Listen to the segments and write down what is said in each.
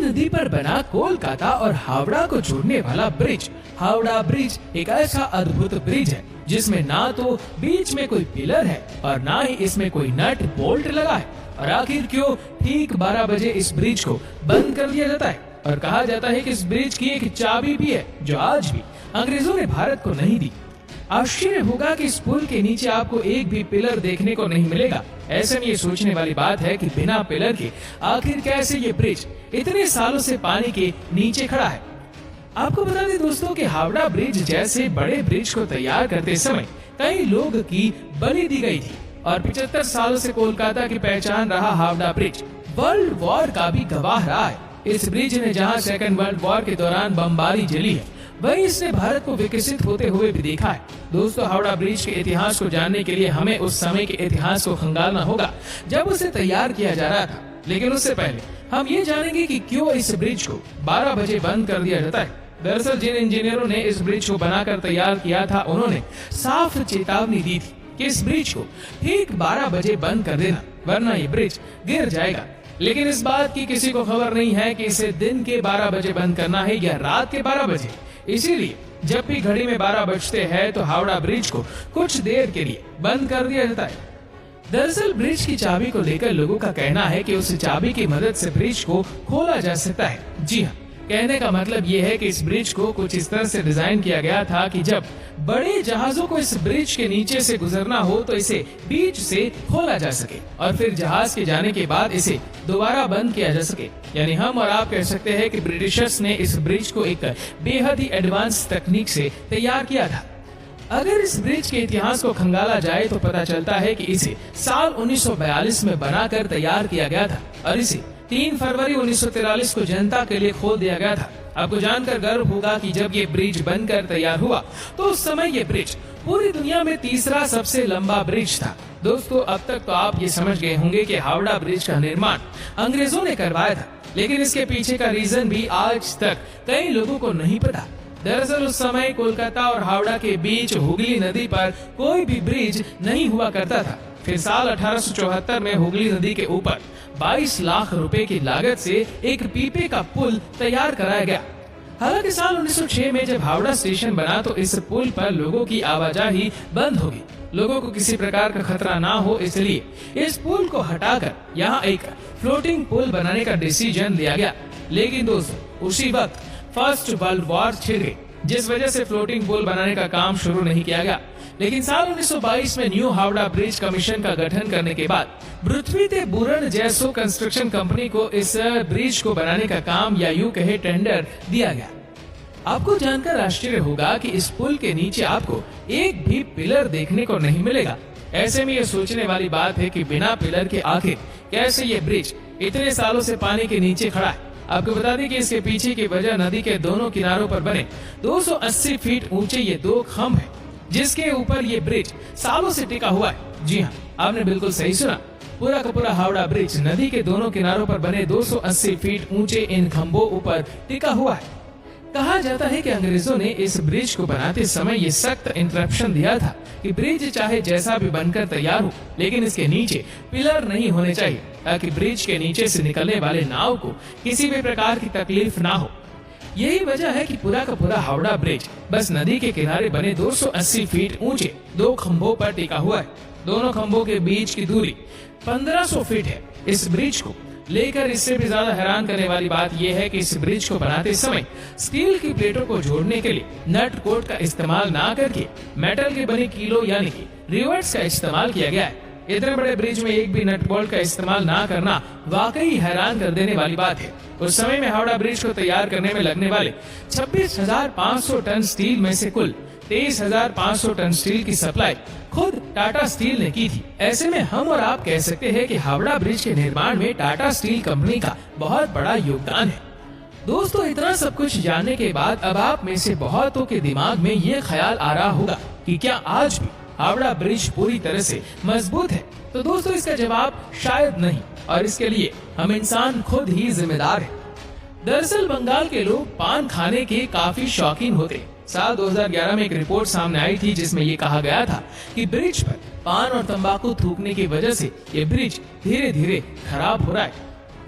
नदी पर बना कोलकाता और हावड़ा को जोड़ने वाला ब्रिज हावड़ा ब्रिज एक ऐसा अद्भुत ब्रिज है जिसमें ना तो बीच में कोई पिलर है और ना ही इसमें कोई नट बोल्ट लगा है। और आखिर क्यों ठीक 12 बजे इस ब्रिज को बंद कर दिया जाता है? और कहा जाता है कि इस ब्रिज की एक चाबी भी है जो आज भी अंग्रेजों ने भारत को नहीं दी। आश्चर्य होगा कि इस पुल के नीचे आपको एक भी पिलर देखने को नहीं मिलेगा। ऐसे में ये सोचने वाली बात है कि बिना पिलर के आखिर कैसे ये ब्रिज इतने सालों से पानी के नीचे खड़ा है। आपको बता दें दोस्तों कि हावड़ा ब्रिज जैसे बड़े ब्रिज को तैयार करते समय कई लोग की बलि दी गई थी और 75 सालों से कोलकाता की पहचान रहा हावड़ा ब्रिज वर्ल्ड वॉर का भी गवाह रहा है। इस ब्रिज ने जहां सेकंड वर्ल्ड वॉर के दौरान बमबारी झेली है, वहीं इसने भारत को विकसित होते हुए भी देखा है। दोस्तों, हावड़ा ब्रिज के इतिहास को जानने के लिए हमें उस समय के इतिहास को खंगालना होगा जब उसे तैयार किया जा रहा था। लेकिन उससे पहले हम ये जानेंगे कि क्यों इस ब्रिज को 12 बजे बंद कर दिया जाता है। दरअसल जिन इंजीनियरों ने इस ब्रिज को बनाकर तैयार किया था, उन्होंने साफ चेतावनी दी थी कि इस ब्रिज को ठीक 12 बजे बंद कर देना, वरना ये ब्रिज गिर जाएगा। लेकिन इस बात की किसी को खबर नहीं है कि इसे दिन के 12 बजे बंद करना है या रात के 12 बजे। इसीलिए जब भी घड़ी में 12 बजते हैं तो हावड़ा ब्रिज को कुछ देर के लिए बंद कर दिया जाता है। दरअसल ब्रिज की चाबी को लेकर लोगों का कहना है कि उस चाबी की मदद से ब्रिज को खोला जा सकता है। जी हाँ, कहने का मतलब ये है कि इस ब्रिज को कुछ इस तरह से डिजाइन किया गया था कि जब बड़े जहाजों को इस ब्रिज के नीचे से गुजरना हो तो इसे बीच से खोला जा सके और फिर जहाज के जाने के बाद इसे दोबारा बंद किया जा सके। यानी हम और आप कह सकते हैं कि ब्रिटिशर्स ने इस ब्रिज को एक बेहद ही एडवांस तकनीक से तैयार किया था। अगर इस ब्रिज के इतिहास को खंगाला जाए तो पता चलता है कि इसे साल 1942 में बनाकर तैयार किया गया था और इसे 3 फरवरी 1943 को जनता के लिए खोल दिया गया था। आपको जानकर गर्व होगा कि जब ये ब्रिज बनकर तैयार हुआ तो उस समय ये ब्रिज पूरी दुनिया में तीसरा सबसे लंबा ब्रिज था। दोस्तों, अब तक तो आप ये समझ गए होंगे कि हावड़ा ब्रिज का निर्माण अंग्रेजों ने करवाया था, लेकिन इसके पीछे का रीजन भी आज तक कई लोगों को नहीं पता। दरअसल उस समय कोलकाता और हावड़ा के बीच हुगली नदी पर कोई भी ब्रिज नहीं हुआ करता था। फिर साल 1874 में हुगली नदी के ऊपर 22 लाख रुपए की लागत से एक पीपे का पुल तैयार कराया गया। हालांकि साल 1906 में जब हावड़ा स्टेशन बना तो इस पुल पर लोगों की आवाजाही बंद हो गई। लोगों को किसी प्रकार का खतरा ना हो इसलिए इस पुल को हटाकर यहाँ एक फ्लोटिंग पुल बनाने का डिसीजन लिया गया। लेकिन दोस्तों, उसी वक्त फर्स्ट वर्ल्ड वॉर छिड़ गई, जिस वजह से फ्लोटिंग पुल बनाने का काम शुरू नहीं किया गया। लेकिन साल 1922 में न्यू हावड़ा ब्रिज कमीशन का गठन करने के बाद पृथ्वी ते बुरण जैसो कंस्ट्रक्शन कंपनी को इस ब्रिज को बनाने का काम या यूं कहे टेंडर दिया गया। आपको जानकर आश्चर्य होगा कि इस पुल के नीचे आपको एक भी पिलर देखने को नहीं मिलेगा। ऐसे में ये सोचने वाली बात है कि बिना पिलर के आखिर कैसे ये ब्रिज इतने सालों से पानी के नीचे खड़ा है। आपको बता दें कि इसके पीछे की वजह नदी के दोनों किनारों पर बने 280 फीट ऊंचे ये 2 खंभ है, जिसके ऊपर ये ब्रिज सालों से टिका हुआ है। जी हाँ, आपने बिल्कुल सही सुना। पूरा का पूरा हावड़ा ब्रिज नदी के दोनों किनारों पर बने 280 फीट ऊंचे इन खंभों ऊपर टिका हुआ है। कहा जाता है कि अंग्रेजों ने इस ब्रिज को बनाते समय ये सख्त इंस्ट्रक्शन दिया था कि ब्रिज चाहे जैसा भी बनकर तैयार हो, लेकिन इसके नीचे पिलर नहीं होने चाहिए ताकि ब्रिज के नीचे से निकलने वाले नाव को किसी भी प्रकार की तकलीफ ना हो। यही वजह है कि पूरा का पूरा हावड़ा ब्रिज बस नदी के किनारे बने 280 फीट ऊंचे 2 खंभों पर टिका हुआ है। दोनों खंभों के बीच की दूरी 1500 फीट है। इस ब्रिज को लेकर इससे भी ज्यादा हैरान करने वाली बात यह है कि इस ब्रिज को बनाते समय स्टील की प्लेटों को जोड़ने के लिए नट कोट का इस्तेमाल ना करके मेटल के बने कीलो यानी कि रिवेट्स का इस्तेमाल किया गया है। इतने बड़े ब्रिज में एक भी नट बोल्ट का इस्तेमाल ना करना वाकई हैरान कर देने वाली बात है। उस समय में हावड़ा ब्रिज को तैयार करने में लगने वाले 26,500 टन स्टील में से कुल 23,500 टन स्टील की सप्लाई खुद टाटा स्टील ने की थी। ऐसे में हम और आप कह सकते हैं कि हावड़ा ब्रिज के निर्माण में टाटा स्टील कंपनी का बहुत बड़ा योगदान है। दोस्तों, इतना सब कुछ जानने के बाद अब आप में से बहुतों के दिमाग में ये ख्याल आ रहा होगा कि क्या आज भी हावड़ा ब्रिज पूरी तरह से मजबूत है? तो दोस्तों, इसका जवाब शायद नहीं, और इसके लिए हम इंसान खुद ही जिम्मेदार हैं। दरअसल बंगाल के लोग पान खाने के काफी शौकीन होते हैं। साल 2011 में एक रिपोर्ट सामने आई थी जिसमें ये कहा गया था कि ब्रिज पर पान और तंबाकू थूकने की वजह से ये ब्रिज धीरे धीरे खराब हो रहा है।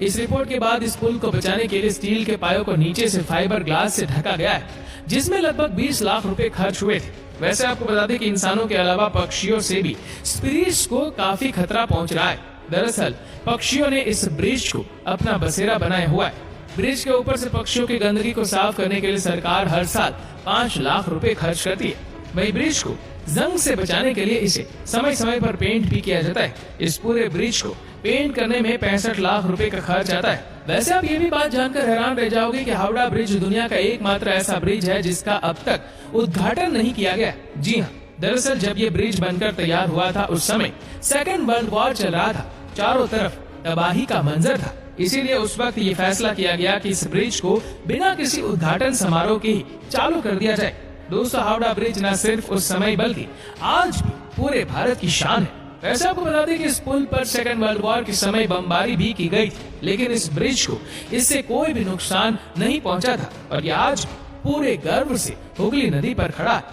इस रिपोर्ट के बाद इस पुल को बचाने के लिए स्टील के पायों को नीचे से फाइबर ग्लास से ढका गया है, जिसमें लगभग 20 लाख रुपए खर्च हुए थे। वैसे आपको बता दें कि इंसानों के अलावा पक्षियों से भी इस ब्रिज को काफी खतरा पहुंच रहा है। दरअसल पक्षियों ने इस ब्रिज को अपना बसेरा बनाया हुआ है। ब्रिज के ऊपर से पक्षियों की गंदगी को साफ करने के लिए सरकार हर साल 5 लाख रुपए खर्च करती है। वही ब्रिज को जंग से बचाने के लिए इसे समय समय पर पेंट भी किया जाता है। इस पूरे ब्रिज को पेंट करने में 65 लाख रुपए का खर्च आता है। वैसे आप ये भी बात जानकर हैरान रह जाओगे कि हावड़ा ब्रिज दुनिया का एकमात्र ऐसा ब्रिज है जिसका अब तक उद्घाटन नहीं किया गया। जी हाँ, दरअसल जब ये ब्रिज बनकर तैयार हुआ था उस समय सेकेंड वर्ल्ड वॉर चल रहा था, चारों तरफ तबाही का मंजर था। इसीलिए उस वक्त ये फैसला किया गया कि इस ब्रिज को बिना किसी उद्घाटन समारोह के ही चालू कर दिया जाए। दोस्तों, हावड़ा ब्रिज न सिर्फ उस समय बल्कि आज भी पूरे भारत की शान है। वैसे आपको बता दें कि इस पुल पर सेकेंड वर्ल्ड वॉर के समय बमबारी भी की गई थी, लेकिन इस ब्रिज को इससे कोई भी नुकसान नहीं पहुंचा था और ये आज पूरे गर्व से हुगली नदी पर खड़ा है।